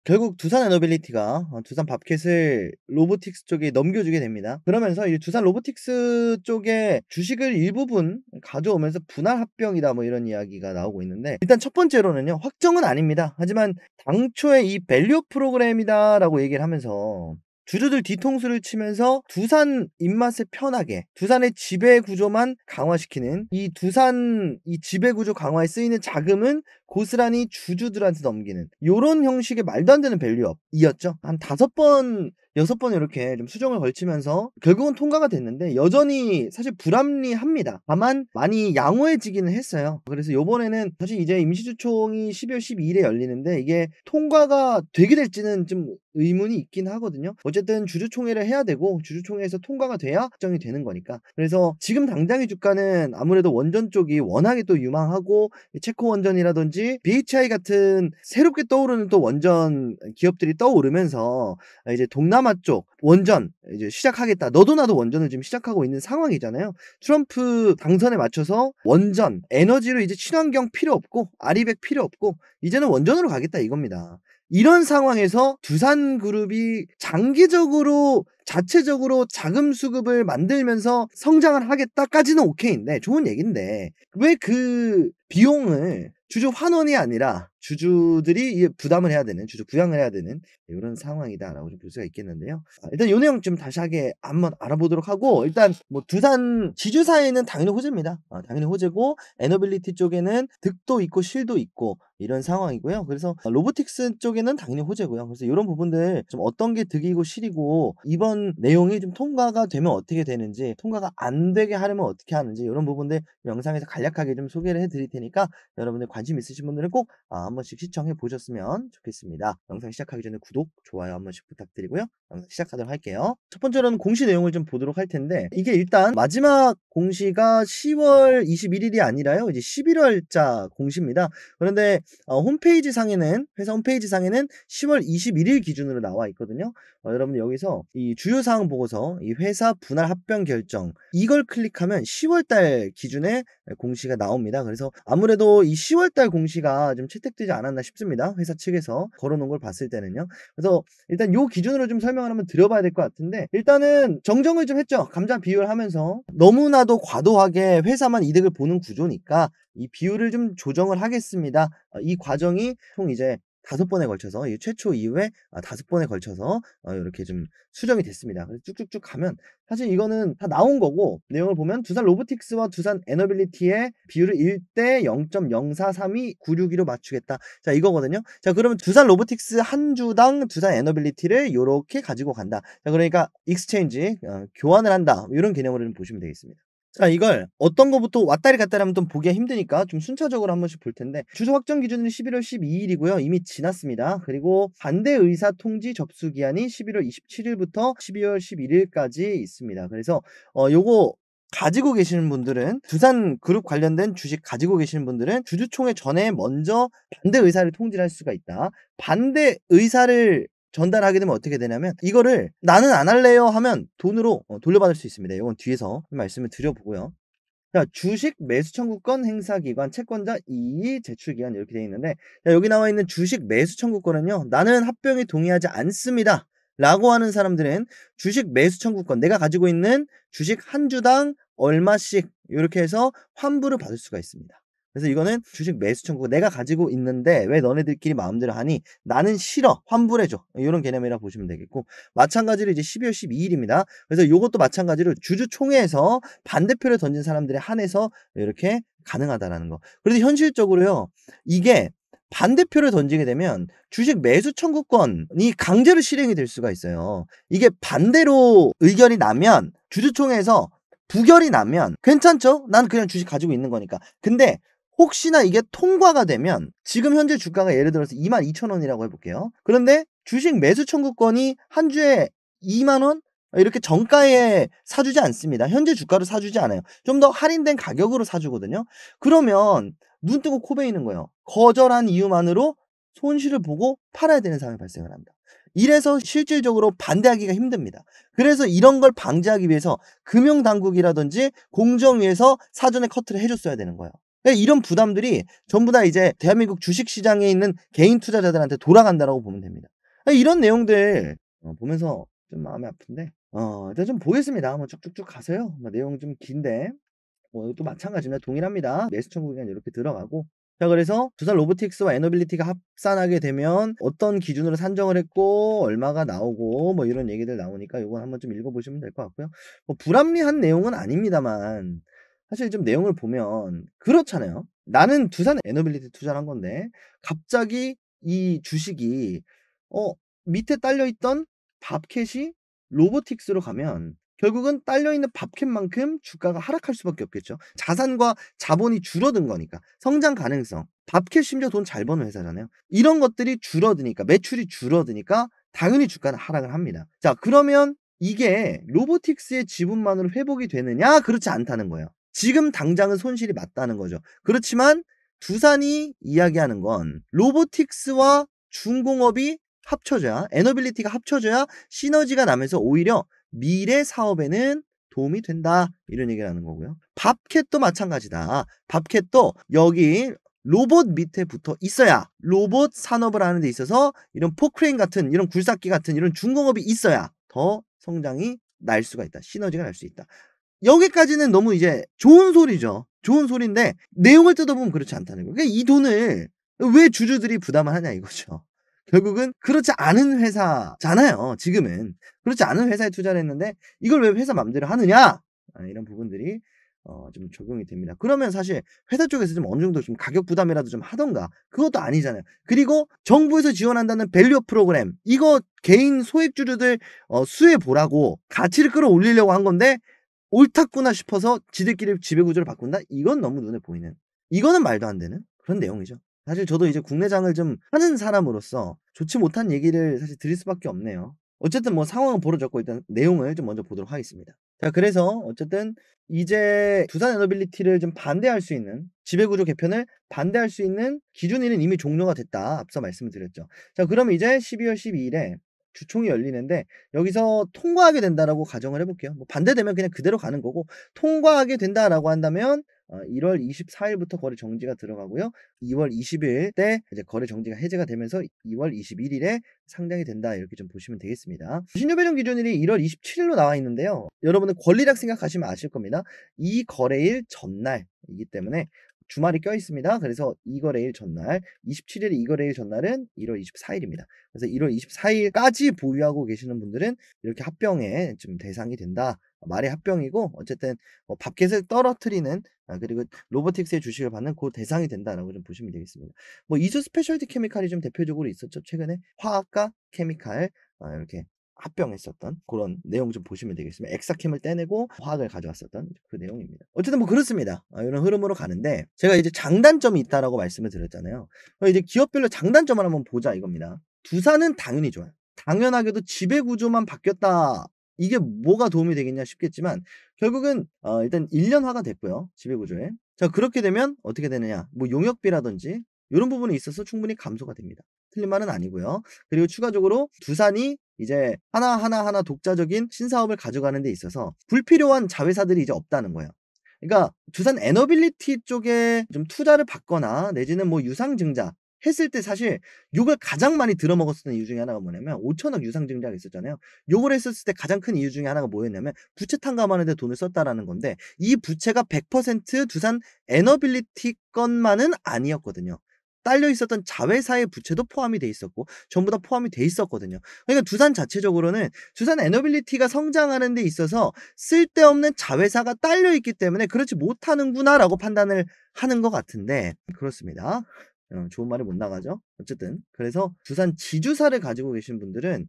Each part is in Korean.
결국 두산 에너빌리티가 두산 밥켓을 로보틱스 쪽에 넘겨주게 됩니다. 그러면서 이 두산 로보틱스 쪽에 주식을 일부분 가져오면서 분할 합병이다 뭐 이런 이야기가 나오고 있는데, 일단 첫 번째로는요, 확정은 아닙니다. 하지만 당초에 이 밸류 프로그램이다라고 얘기를 하면서 주주들 뒤통수를 치면서 두산 입맛에 편하게 두산의 지배 구조만 강화시키는, 이 두산 이 지배 구조 강화에 쓰이는 자금은 고스란히 주주들한테 넘기는 요런 형식의 말도 안 되는 밸류업이었죠. 한 5번 6번 이렇게 좀 수정을 걸치면서 결국은 통과가 됐는데, 여전히 사실 불합리합니다. 다만 많이 양호해지기는 했어요. 그래서 요번에는 사실 이제 임시주총이 12월 12일에 열리는데 이게 통과가 되게 될지는 좀 의문이 있긴 하거든요. 어쨌든 주주총회를 해야 되고 주주총회에서 통과가 돼야 확정이 되는 거니까. 그래서 지금 당장의 주가는 아무래도 원전 쪽이 워낙에 또 유망하고 체코 원전이라든지 BHI 같은 새롭게 떠오르는 또 원전 기업들이 떠오르면서 이제 동남아 쪽 원전 이제 시작하겠다, 너도 나도 원전을 지금 시작하고 있는 상황이잖아요. 트럼프 당선에 맞춰서 원전 에너지로 이제 친환경 필요 없고 아리백 필요 없고 이제는 원전으로 가겠다 이겁니다. 이런 상황에서 두산그룹이 장기적으로 자체적으로 자금 수급을 만들면서 성장을 하겠다까지는 오케이인데, 좋은 얘긴데, 왜 그 비용을 주주 환원이 아니라 주주들이 부담을 해야 되는, 주주 부양을 해야 되는 이런 상황이다라고 좀 볼 수가 있겠는데요. 일단 요 내용 좀 다시 한번 알아보도록 하고, 일단 뭐 두산 지주사에는 당연히 호재입니다. 당연히 호재고, 에너빌리티 쪽에는 득도 있고 실도 있고 이런 상황이고요. 그래서 로보틱스 쪽에는 당연히 호재고요. 그래서 이런 부분들 좀 어떤 게 득이고 실이고, 이번 내용이 좀 통과가 되면 어떻게 되는지, 통과가 안 되게 하려면 어떻게 하는지, 이런 부분들 영상에서 간략하게 좀 소개를 해드릴 테니까 여러분들 관심 있으신 분들은 꼭 한 번씩 시청해 보셨으면 좋겠습니다. 영상 시작하기 전에 구독, 좋아요 한 번씩 부탁드리고요. 영상 시작하도록 할게요. 첫 번째로는 공시 내용을 좀 보도록 할 텐데, 이게 일단 마지막 공시가 10월 21일이 아니라요, 이제 11월자 공시입니다. 그런데 홈페이지 상에는, 회사 홈페이지 상에는 10월 21일 기준으로 나와 있거든요. 여러분 여기서 이 주요사항 보고서, 이 회사 분할 합병 결정, 이걸 클릭하면 10월달 기준에 공시가 나옵니다. 그래서 아무래도 이 10월달 공시가 좀 채택되지 않았나 싶습니다. 회사 측에서 걸어놓은 걸 봤을 때는요. 그래서 일단 요 기준으로 좀 설명을 한번 드려봐야 될 것 같은데, 일단은 정정을 좀 했죠. 감자 비율하면서 너무나도 과도하게 회사만 이득을 보는 구조니까 이 비율을 좀 조정을 하겠습니다. 이 과정이 총 이제 5번에 걸쳐서, 이 최초 이후에 5번에 걸쳐서 이렇게 좀 수정이 됐습니다. 그래서 쭉쭉쭉 가면 사실 이거는 다 나온 거고, 내용을 보면 두산 로보틱스와 두산 에너빌리티의 비율을 1대 0.043296로 맞추겠다. 자, 이거거든요. 자, 그러면 두산 로보틱스 한 주당 두산 에너빌리티를 요렇게 가지고 간다. 자, 그러니까 익스체인지 교환을 한다, 이런 개념으로 좀 보시면 되겠습니다. 자, 이걸 어떤 거부터 왔다리 갔다리 하면 좀 보기가 힘드니까 좀 순차적으로 한 번씩 볼 텐데, 주주 확정 기준은 11월 12일이고요. 이미 지났습니다. 그리고 반대 의사 통지 접수 기한이 11월 27일부터 12월 11일까지 있습니다. 그래서 요거 가지고 계시는 분들은, 두산그룹 관련된 주식 가지고 계시는 분들은 주주총회 전에 먼저 반대 의사를 통지를 할 수가 있다. 반대 의사를 전달하게 되면 어떻게 되냐면, 이거를 나는 안 할래요 하면 돈으로 돌려받을 수 있습니다. 이건 뒤에서 말씀을 드려보고요. 자, 주식 매수 청구권 행사 기관 채권자 이의 제출 기한, 이렇게 되어 있는데, 자, 여기 나와 있는 주식 매수 청구권은요, 나는 합병에 동의하지 않습니다 라고 하는 사람들은 주식 매수 청구권, 내가 가지고 있는 주식 한 주당 얼마씩 이렇게 해서 환불을 받을 수가 있습니다. 그래서 이거는 주식 매수 청구권, 내가 가지고 있는데 왜 너네들끼리 마음대로 하니, 나는 싫어, 환불해줘, 이런 개념이라 보시면 되겠고, 마찬가지로 이제 12월 12일입니다. 그래서 이것도 마찬가지로 주주총회에서 반대표를 던진 사람들에 한해서 이렇게 가능하다라는 거. 그래서 현실적으로요, 이게 반대표를 던지게 되면 주식 매수 청구권이 강제로 실행이 될 수가 있어요. 이게 반대로 의견이 나면, 주주총회에서 부결이 나면 괜찮죠? 난 그냥 주식 가지고 있는 거니까. 근데 혹시나 이게 통과가 되면, 지금 현재 주가가 예를 들어서 22,000원이라고 해볼게요. 그런데 주식 매수 청구권이 한 주에 2만원? 이렇게 정가에 사주지 않습니다. 현재 주가로 사주지 않아요. 좀 더 할인된 가격으로 사주거든요. 그러면 눈 뜨고 코 베이는 거예요. 거절한 이유만으로 손실을 보고 팔아야 되는 상황이 발생을 합니다. 이래서 실질적으로 반대하기가 힘듭니다. 그래서 이런 걸 방지하기 위해서 금융당국이라든지 공정위에서 사전에 커트를 해줬어야 되는 거예요. 이런 부담들이 전부 다 이제 대한민국 주식시장에 있는 개인 투자자들한테 돌아간다라고 보면 됩니다. 이런 내용들 보면서 좀 마음이 아픈데 일단 좀 보겠습니다. 한번 쭉쭉쭉 가서요. 뭐 내용 좀 긴데 또 마찬가지입니다. 동일합니다. 매수 청구 기간 요렇게 들어가고 자 그래서 두산 로보틱스와 에너빌리티가 합산하게 되면 어떤 기준으로 산정을 했고 얼마가 나오고 뭐 이런 얘기들 나오니까 요건 한번 좀 읽어 보시면 될 것 같고요. 뭐 불합리한 내용은 아닙니다만 사실 좀 내용을 보면 그렇잖아요. 나는 두산 에너빌리티 투자를 한 건데 갑자기 이 주식이 어 밑에 딸려 있던 밥캣이 로보틱스로 가면 결국은 딸려 있는 밥캣만큼 주가가 하락할 수밖에 없겠죠. 자산과 자본이 줄어든 거니까. 성장 가능성. 밥캣 심지어 돈 잘 버는 회사잖아요. 이런 것들이 줄어드니까 매출이 줄어드니까 당연히 주가는 하락을 합니다. 자 그러면 이게 로보틱스의 지분만으로 회복이 되느냐? 그렇지 않다는 거예요. 지금 당장은 손실이 맞다는 거죠. 그렇지만 두산이 이야기하는 건 로보틱스와 중공업이 합쳐져야 에너빌리티가 합쳐져야 시너지가 나면서 오히려 미래 사업에는 도움이 된다. 이런 얘기를 하는 거고요. 밥캣도 마찬가지다. 밥캣도 여기 로봇 밑에 붙어 있어야 로봇 산업을 하는 데 있어서 이런 포크레인 같은 이런 굴삭기 같은 이런 중공업이 있어야 더 성장이 날 수가 있다. 시너지가 날 수 있다. 여기까지는 너무 이제 좋은 소리죠. 좋은 소리인데 내용을 뜯어보면 그렇지 않다는 거예요. 그러니까 이 돈을 왜 주주들이 부담을 하냐 이거죠. 결국은 그렇지 않은 회사잖아요 지금은. 그렇지 않은 회사에 투자를 했는데 이걸 왜 회사 맘대로 하느냐 이런 부분들이 좀 적용이 됩니다. 그러면 사실 회사 쪽에서 좀 어느 정도 좀 가격 부담이라도 좀 하던가 그것도 아니잖아요. 그리고 정부에서 지원한다는 밸류업 프로그램 이거 개인 소액주주들 수혜 보라고 가치를 끌어올리려고 한 건데 옳았구나 싶어서 지들끼리 지배구조를 바꾼다? 이건 너무 눈에 보이는 이거는 말도 안 되는 그런 내용이죠. 사실 저도 이제 국내장을 좀 하는 사람으로서 좋지 못한 얘기를 사실 드릴 수밖에 없네요. 어쨌든 뭐 상황은 벌어졌고 일단 내용을 좀 먼저 보도록 하겠습니다. 자 그래서 어쨌든 이제 두산 에너빌리티를 좀 반대할 수 있는 지배구조 개편을 반대할 수 있는 기준일은 이미 종료가 됐다. 앞서 말씀을 드렸죠. 자 그럼 이제 12월 12일에 주총이 열리는데 여기서 통과하게 된다라고 가정을 해 볼게요. 뭐 반대되면 그냥 그대로 가는 거고 통과하게 된다라고 한다면 1월 24일부터 거래 정지가 들어가고요. 2월 20일 때 이제 거래 정지가 해제가 되면서 2월 21일에 상장이 된다. 이렇게 좀 보시면 되겠습니다. 신규 배정 기준일이 1월 27일로 나와 있는데요. 여러분은 권리락 생각하시면 아실 겁니다. 이 거래일 전날이기 때문에 주말이 껴 있습니다. 그래서 이 거래일 전날 27일에 이 거래일 전날은 1월 24일입니다. 그래서 1월 24일까지 보유하고 계시는 분들은 이렇게 합병에 좀 대상이 된다. 말이 합병이고 어쨌든 밥켓을 떨어뜨리는 그리고 로보틱스의 주식을 받는 그 대상이 된다라고 좀 보시면 되겠습니다. 뭐 이수 스페셜티 케미칼이 좀 대표적으로 있었죠. 최근에 화학과 케미칼 이렇게 합병했었던 그런 내용 좀 보시면 되겠습니다. 엑사캠을 떼내고 화학을 가져왔었던 그 내용입니다. 어쨌든 뭐 그렇습니다. 이런 흐름으로 가는데 제가 이제 장단점이 있다라고 말씀을 드렸잖아요. 이제 기업별로 장단점을 한번 보자 이겁니다. 두산은 당연히 좋아요. 당연하게도 지배 구조만 바뀌었다. 이게 뭐가 도움이 되겠냐 싶겠지만 결국은 일단 1년화가 됐고요. 지배 구조에. 자 그렇게 되면 어떻게 되느냐. 뭐 용역비라든지 이런 부분에 있어서 충분히 감소가 됩니다. 틀린 말은 아니고요. 그리고 추가적으로 두산이 이제 하나하나 독자적인 신사업을 가져가는 데 있어서 불필요한 자회사들이 이제 없다는 거예요. 그러니까 두산 에너빌리티 쪽에 좀 투자를 받거나 내지는 뭐 유상증자 했을 때 사실 욕을 가장 많이 들어먹었었던 이유 중에 하나가 뭐냐면 5천억 유상증자가 있었잖아요. 욕을 했었을 때 가장 큰 이유 중에 하나가 뭐였냐면 부채 탕감하는 데 돈을 썼다라는 건데 이 부채가 100% 두산 에너빌리티 것만은 아니었거든요. 딸려 있었던 자회사의 부채도 포함이 돼 있었고 전부 다 포함이 돼 있었거든요. 그러니까 두산 자체적으로는 두산 에너빌리티가 성장하는 데 있어서 쓸데없는 자회사가 딸려 있기 때문에 그렇지 못하는구나라고 판단을 하는 것 같은데 그렇습니다. 좋은 말이 못 나가죠. 어쨌든 그래서 두산 지주사를 가지고 계신 분들은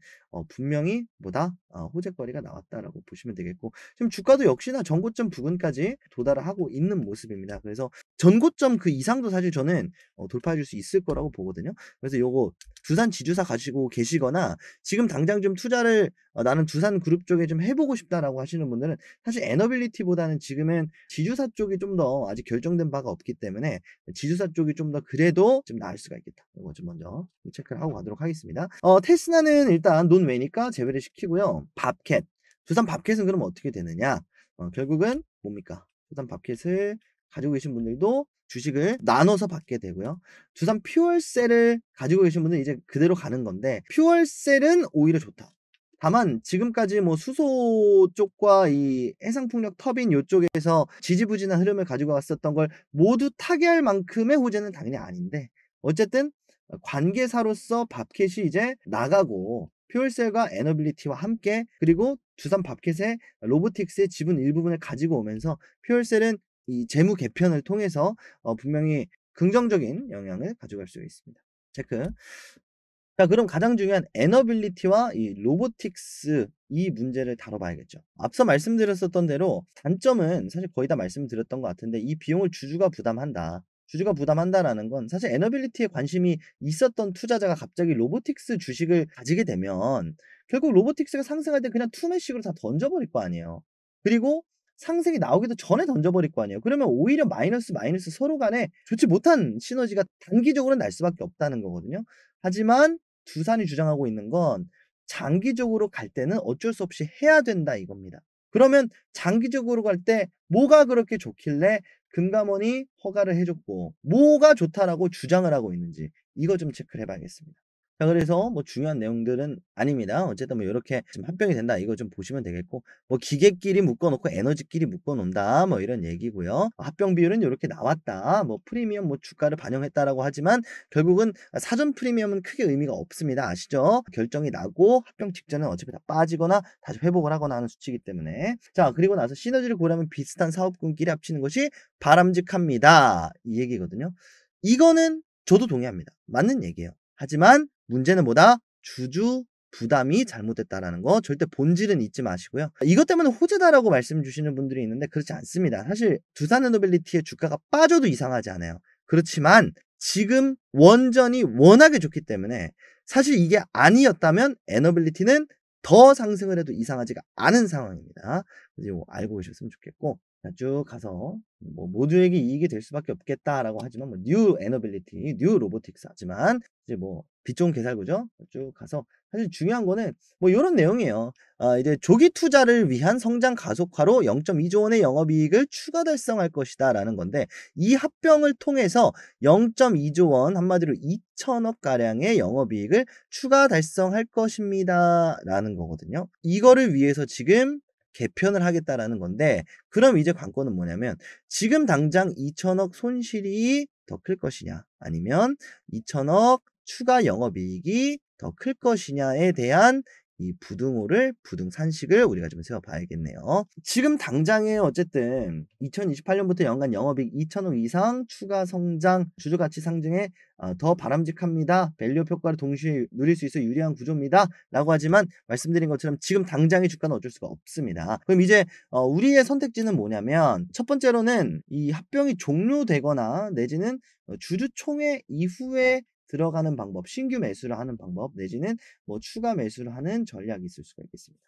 분명히 뭐다 호재거리가 나왔다라고 보시면 되겠고 지금 주가도 역시나 전고점 부근까지 도달을 하고 있는 모습입니다. 그래서 전고점 그 이상도 사실 저는 돌파해 줄 수 있을 거라고 보거든요. 그래서 요거 두산 지주사 가지고 계시거나 지금 당장 좀 투자를 나는 두산 그룹 쪽에 좀 해보고 싶다라고 하시는 분들은 사실 에너빌리티보다는 지금은 지주사 쪽이 좀 더 아직 결정된 바가 없기 때문에 지주사 쪽이 좀 더 그래도 좀 나을 수가 있겠다. 이거 좀 먼저 체크를 하고 가도록 하겠습니다. 테스나는 일단 논외니까 제외를 시키고요. 밥캣. 두산 밥캣은 그럼 어떻게 되느냐? 결국은 뭡니까? 두산 밥캣을 가지고 계신 분들도 주식을 나눠서 받게 되고요. 두산 퓨얼셀을 가지고 계신 분들은 이제 그대로 가는 건데 퓨얼셀은 오히려 좋다. 다만 지금까지 뭐 수소 쪽과 이 해상풍력 터빈 요쪽에서 지지부진한 흐름을 가지고 왔었던 걸 모두 타개할 만큼의 호재는 당연히 아닌데 어쨌든 관계사로서 밥캣이 이제 나가고 퓨얼셀과 에너빌리티와 함께 그리고 두산 밥캣의 로보틱스의 지분 일부분을 가지고 오면서 퓨얼셀은 이 재무 개편을 통해서 분명히 긍정적인 영향을 가져갈 수 있습니다. 체크. 자 그럼 가장 중요한 에너빌리티와 이 로보틱스 이 문제를 다뤄봐야겠죠. 앞서 말씀드렸었던 대로 단점은 사실 거의 다 말씀드렸던 것 같은데 이 비용을 주주가 부담한다. 주주가 부담한다라는 건 사실 에너빌리티에 관심이 있었던 투자자가 갑자기 로보틱스 주식을 가지게 되면 결국 로보틱스가 상승할 때 그냥 투매식으로 다 던져버릴 거 아니에요. 그리고 상승이 나오기도 전에 던져버릴 거 아니에요. 그러면 오히려 마이너스 마이너스 서로 간에 좋지 못한 시너지가 단기적으로는 날 수밖에 없다는 거거든요. 하지만 두산이 주장하고 있는 건 장기적으로 갈 때는 어쩔 수 없이 해야 된다 이겁니다. 그러면 장기적으로 갈 때 뭐가 그렇게 좋길래 금감원이 허가를 해 줬고 뭐가 좋다라고 주장을 하고 있는지 이거 좀 체크를 해 봐야겠습니다. 자 그래서 뭐 중요한 내용들은 아닙니다. 어쨌든 뭐 요렇게 좀 합병이 된다 이거 좀 보시면 되겠고 뭐 기계끼리 묶어 놓고 에너지끼리 묶어 놓는다 뭐 이런 얘기고요. 합병 비율은 요렇게 나왔다. 뭐 프리미엄 뭐 주가를 반영했다라고 하지만 결국은 사전 프리미엄은 크게 의미가 없습니다. 아시죠? 결정이 나고 합병 직전은 어차피 다 빠지거나 다시 회복을 하거나 하는 수치이기 때문에. 자 그리고 나서 시너지를 고려하면 비슷한 사업군끼리 합치는 것이 바람직합니다. 이 얘기거든요. 이거는 저도 동의합니다. 맞는 얘기예요. 하지만 문제는 뭐다? 주주 부담이 잘못됐다라는 거 절대 본질은 잊지 마시고요. 이것 때문에 호재다라고 말씀 주시는 분들이 있는데 그렇지 않습니다. 사실 두산에너빌리티의 주가가 빠져도 이상하지 않아요. 그렇지만 지금 원전이 워낙에 좋기 때문에 사실 이게 아니었다면 에너빌리티는 더 상승을 해도 이상하지가 않은 상황입니다. 그래서 이거 알고 계셨으면 좋겠고 자 쭉 가서 뭐 모두에게 이익이 될 수밖에 없겠다라고 하지만 뭐 뉴 에너빌리티, 뉴 로보틱스 하지만 이제 뭐 빛 좋은 개살구죠. 쭉 가서 사실 중요한 거는 뭐 요런 내용이에요. 이제 조기 투자를 위한 성장 가속화로 0.2조 원의 영업이익을 추가 달성할 것이다라는 건데 이 합병을 통해서 0.2조 원 한마디로 2천억 가량의 영업이익을 추가 달성할 것입니다라는 거거든요. 이거를 위해서 지금 개편을 하겠다라는 건데 그럼 이제 관건은 뭐냐면 지금 당장 2천억 손실이 더 클 것이냐 아니면 2천억 추가 영업이익이 더 클 것이냐에 대한 이 부등산식을 우리가 좀 세워봐야겠네요. 지금 당장에 어쨌든 2028년부터 연간 영업이익 2천억 이상 추가 성장, 주주가치 상승에 더 바람직합니다. 밸류업 효과를 동시에 누릴 수 있어 유리한 구조입니다. 라고 하지만 말씀드린 것처럼 지금 당장의 주가는 어쩔 수가 없습니다. 그럼 이제 우리의 선택지는 뭐냐면 첫 번째로는 이 합병이 종료되거나 내지는 주주총회 이후에 들어가는 방법, 신규 매수를 하는 방법 내지는 뭐 추가 매수를 하는 전략이 있을 수가 있겠습니다.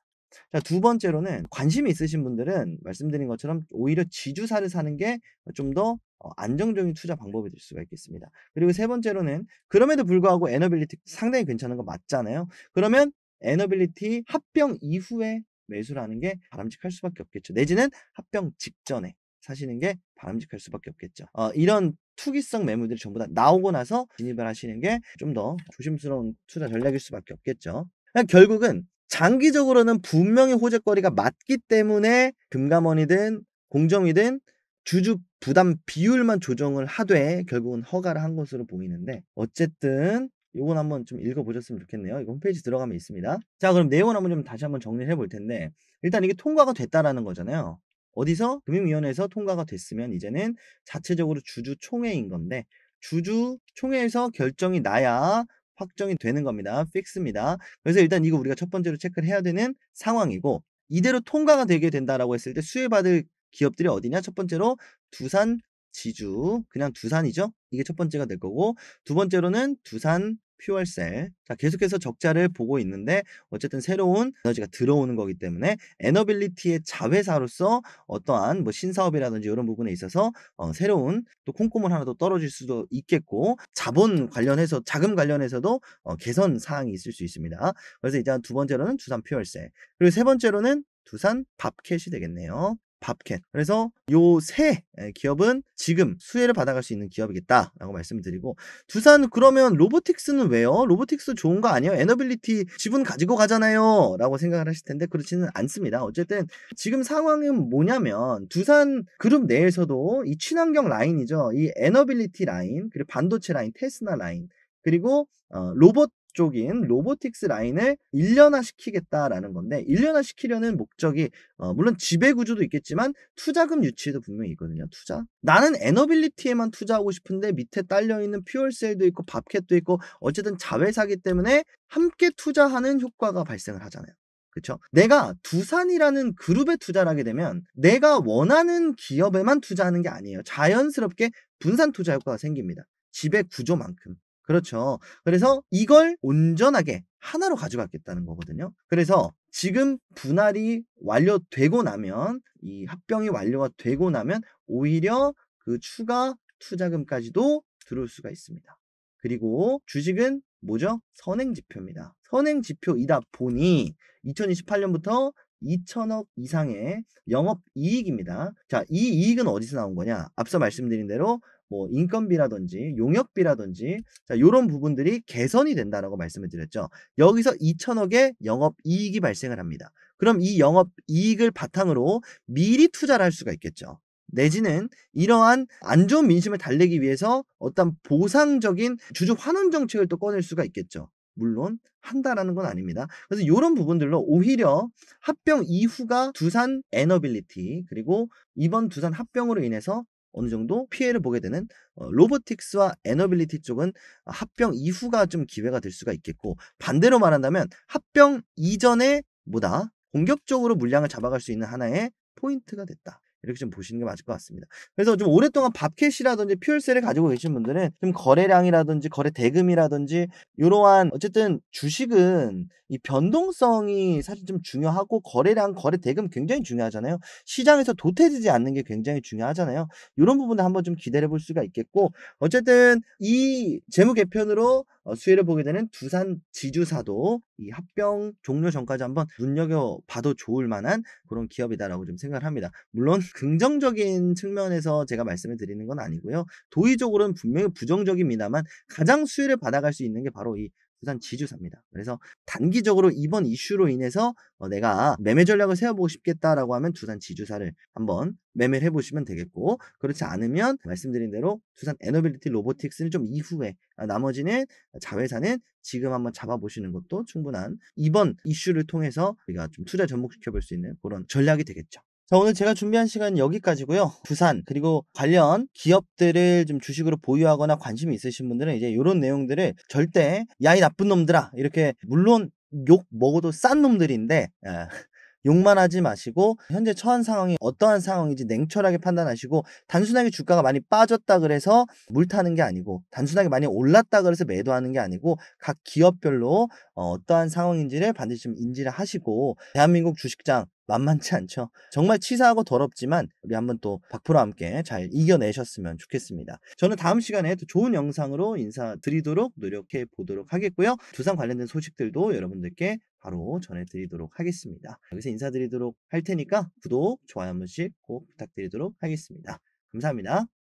자, 두 번째로는 관심이 있으신 분들은 말씀드린 것처럼 오히려 지주사를 사는 게 좀 더 안정적인 투자 방법이 될 수가 있겠습니다. 그리고 세 번째로는 그럼에도 불구하고 에너빌리티 상당히 괜찮은 거 맞잖아요. 그러면 에너빌리티 합병 이후에 매수를 하는 게 바람직할 수밖에 없겠죠. 내지는 합병 직전에 사시는 게 바람직할 수밖에 없겠죠. 이런 투기성 매물들이 전부 다 나오고 나서 진입을 하시는 게 좀 더 조심스러운 투자 전략일 수밖에 없겠죠. 그러니까 결국은 장기적으로는 분명히 호재거리가 맞기 때문에 금감원이든 공정위든 주주 부담 비율만 조정을 하되 결국은 허가를 한 것으로 보이는데 어쨌든 요건 한번 좀 읽어보셨으면 좋겠네요. 이거 홈페이지 들어가면 있습니다. 자 그럼 내용을 한번 좀 다시 한번 정리를 해볼 텐데 일단 이게 통과가 됐다라는 거잖아요. 어디서? 금융위원회에서 통과가 됐으면 이제는 자체적으로 주주총회인 건데 주주총회에서 결정이 나야 확정이 되는 겁니다. 픽스입니다. 그래서 일단 이거 우리가 첫 번째로 체크를 해야 되는 상황이고 이대로 통과가 되게 된다라고 했을 때 수혜받을 기업들이 어디냐? 첫 번째로 두산 지주, 그냥 두산이죠. 이게 첫 번째가 될 거고 두 번째로는 두산 퓨얼셀. 자, 계속해서 적자를 보고 있는데 어쨌든 새로운 에너지가 들어오는 거기 때문에 에너빌리티의 자회사로서 어떠한 뭐 신사업이라든지 이런 부분에 있어서 새로운 또 콩고물 하나 더 떨어질 수도 있겠고 자본 관련해서 자금 관련해서도 개선 사항이 있을 수 있습니다. 그래서 이제 두 번째로는 두산 퓨얼셀 그리고 세 번째로는 두산 밥캣이 되겠네요. 밥캣. 그래서 요 세 기업은 지금 수혜를 받아갈 수 있는 기업이겠다라고 말씀을 드리고, 두산 그러면 로보틱스는 왜요? 로보틱스 좋은 거 아니에요? 에너빌리티 지분 가지고 가잖아요 라고 생각을 하실 텐데 그렇지는 않습니다. 어쨌든 지금 상황은 뭐냐면 두산 그룹 내에서도 이 친환경 라인이죠. 이 에너빌리티 라인, 그리고 반도체 라인, 테스나 라인, 그리고 로봇 쪽인 로보틱스 라인을 일련화시키겠다라는 건데, 일련화시키려는 목적이 물론 지배구조도 있겠지만 투자금 유치도 분명히 있거든요. 투자. 나는 에너빌리티에만 투자하고 싶은데 밑에 딸려있는 퓨얼셀도 있고 밥캣도 있고 어쨌든 자회사기 때문에 함께 투자하는 효과가 발생을 하잖아요. 그쵸? 내가 두산이라는 그룹에 투자를 하게 되면 내가 원하는 기업에만 투자하는 게 아니에요. 자연스럽게 분산 투자 효과가 생깁니다. 지배 구조만큼. 그렇죠. 그래서 이걸 온전하게 하나로 가져가겠다는 거거든요. 그래서 지금 분할이 완료되고 나면, 이 합병이 완료가 되고 나면 오히려 그 추가 투자금까지도 들어올 수가 있습니다. 그리고 주식은 뭐죠? 선행지표입니다. 선행지표이다 보니 2028년부터 2천억 이상의 영업이익입니다. 자, 이 이익은 어디서 나온 거냐? 앞서 말씀드린 대로 뭐 인건비라든지 용역비라든지 자 요런 부분들이 개선이 된다라고 말씀을 드렸죠. 여기서 2천억의 영업이익이 발생을 합니다. 그럼 이 영업이익을 바탕으로 미리 투자를 할 수가 있겠죠. 내지는 이러한 안 좋은 민심을 달래기 위해서 어떤 보상적인 주주 환원 정책을 또 꺼낼 수가 있겠죠. 물론 한다라는 건 아닙니다. 그래서 요런 부분들로 오히려 합병 이후가 두산 에너빌리티, 그리고 이번 두산 합병으로 인해서 어느 정도 피해를 보게 되는 로보틱스와 에너빌리티 쪽은 합병 이후가 좀 기회가 될 수가 있겠고, 반대로 말한다면 합병 이전에 뭐다? 공격적으로 물량을 잡아갈 수 있는 하나의 포인트가 됐다. 이렇게 좀 보시는 게 맞을 것 같습니다. 그래서 좀 오랫동안 밥캣이라든지 퓨얼셀을 가지고 계신 분들은 좀 거래량이라든지 거래 대금이라든지 이러한 어쨌든 주식은 이 변동성이 사실 좀 중요하고 거래량, 거래 대금 굉장히 중요하잖아요. 시장에서 도태되지 않는 게 굉장히 중요하잖아요. 이런 부분을 한번 좀 기대해 볼 수가 있겠고, 어쨌든 이 재무 개편으로 수혜를 보게 되는 두산 지주사도 이 합병 종료 전까지 한번 눈여겨봐도 좋을 만한 그런 기업이다라고 좀 생각을 합니다. 물론 긍정적인 측면에서 제가 말씀을 드리는 건 아니고요. 도의적으로는 분명히 부정적입니다만 가장 수혜를 받아갈 수 있는 게 바로 이 두산 지주사입니다. 그래서 단기적으로 이번 이슈로 인해서 내가 매매 전략을 세워보고 싶겠다라고 하면 두산 지주사를 한번 매매를 해보시면 되겠고, 그렇지 않으면 말씀드린 대로 두산 에너빌리티 로보틱스는 좀 이후에, 나머지는 자회사는 지금 한번 잡아보시는 것도 충분한 이번 이슈를 통해서 우리가 좀 투자 접목시켜 볼 수 있는 그런 전략이 되겠죠. 자, 오늘 제가 준비한 시간은 여기까지고요. 두산 그리고 관련 기업들을 좀 주식으로 보유하거나 관심이 있으신 분들은 이제 요런 내용들을 절대 "야 이 나쁜 놈들아." 이렇게, 물론 욕 먹어도 싼 놈들인데 욕만 하지 마시고 현재 처한 상황이 어떠한 상황인지 냉철하게 판단하시고, 단순하게 주가가 많이 빠졌다 그래서 물타는 게 아니고 단순하게 많이 올랐다 그래서 매도하는 게 아니고 각 기업별로 어떠한 상황인지를 반드시 좀 인지를 하시고, 대한민국 주식장 만만치 않죠. 정말 치사하고 더럽지만 우리 한번 또 박프로와 함께 잘 이겨내셨으면 좋겠습니다. 저는 다음 시간에 또 좋은 영상으로 인사드리도록 노력해 보도록 하겠고요. 두산 관련된 소식들도 여러분들께 바로 전해드리도록 하겠습니다. 여기서 인사드리도록 할 테니까 구독, 좋아요 한 번씩 꼭 부탁드리도록 하겠습니다. 감사합니다.